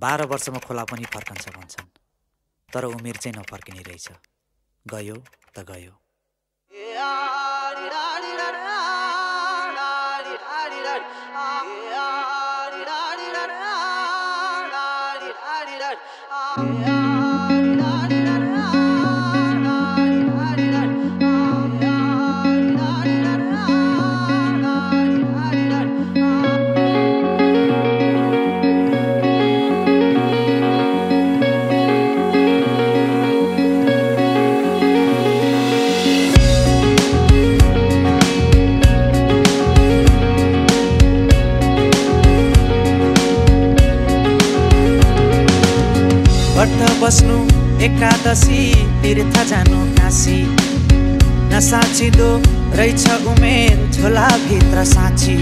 12 वर्षमा खोला पनि फर्कन्छ भन्छन्, तर उमेर चाहिँ नफर्किने रहेछ। गयो त गयो। व्रत बस्नु एकादशी, तीर्थ जानु काशी, नसाचिदो रहेछ उमेर झोलाभित्र साँची।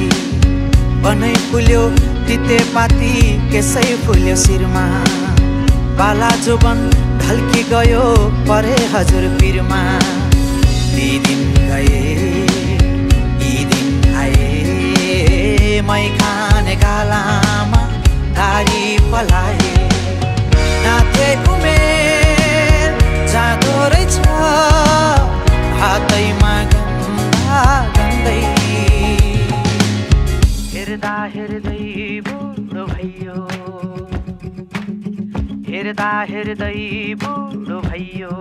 बनै फुल्यो तितेपाती, केसै फुल्यो शिरमा, बाला जोबन ढल्की गयो परे हजुर पिरमा। ती दिन गए यी दिन आए, मै खाने गालामा दारी पलाए। नाथे उमेर जाँदो रहेछ हातैमा गन्दा गन्दै। हेर्दा हेर्दै बुढो भइयो, हेर्दा हेर्दै बुढो भइयो।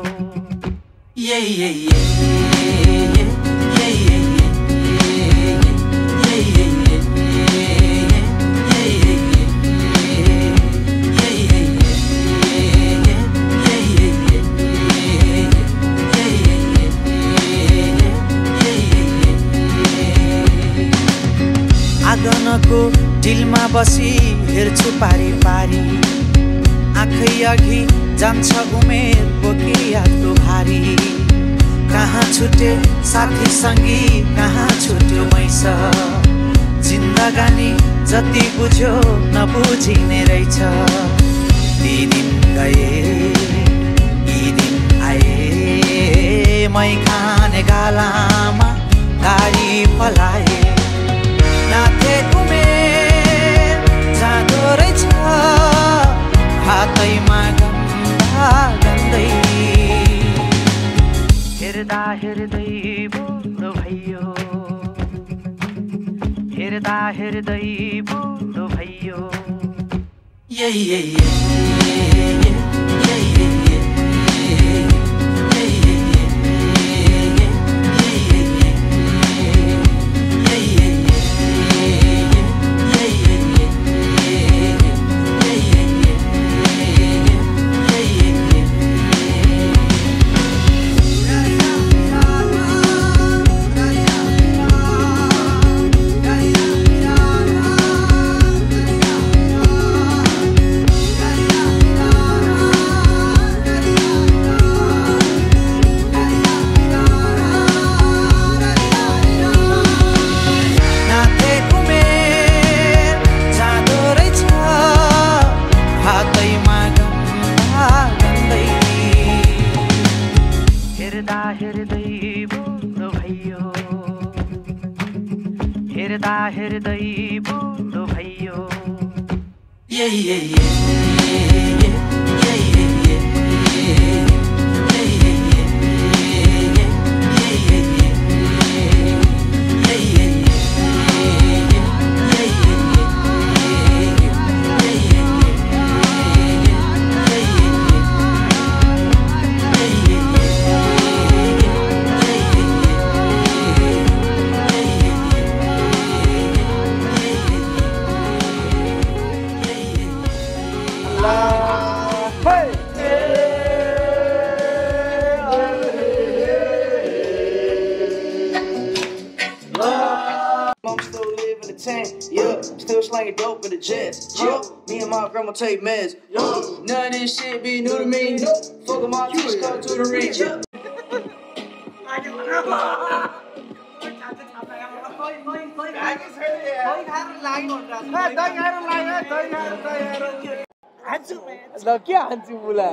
आँगनको डिलमा बसी हेर्छु पारी पारी, आँखै अघि जान्छ उमेर बोकी यादको भारी। कहाँ छुटे साथी सङ्गी, कहाँ छुट्यो मैस, जिन्दगानी जति बुझ्यो नबुझिने रहेछ। ती दिन गए यी दिन आए, मै खाने गालामा दारी पलाए। नाथे उमेर जाँदो रहेछ हातैमा गन्दा गन्दै। हेर्दा हेर्दै बुढो भइयो, हेर्दा हेर्दै बुढो भइयो। हेर्दा हेर्दै बुढो भइयो। I'm still living the tent, yeah. Still slanging dope in the jets, yeah. Me and my grandma take meds, none of this shit be new to me. Fuck with my fish, come to the reach, yeah. Lo क्या हान्छु बुला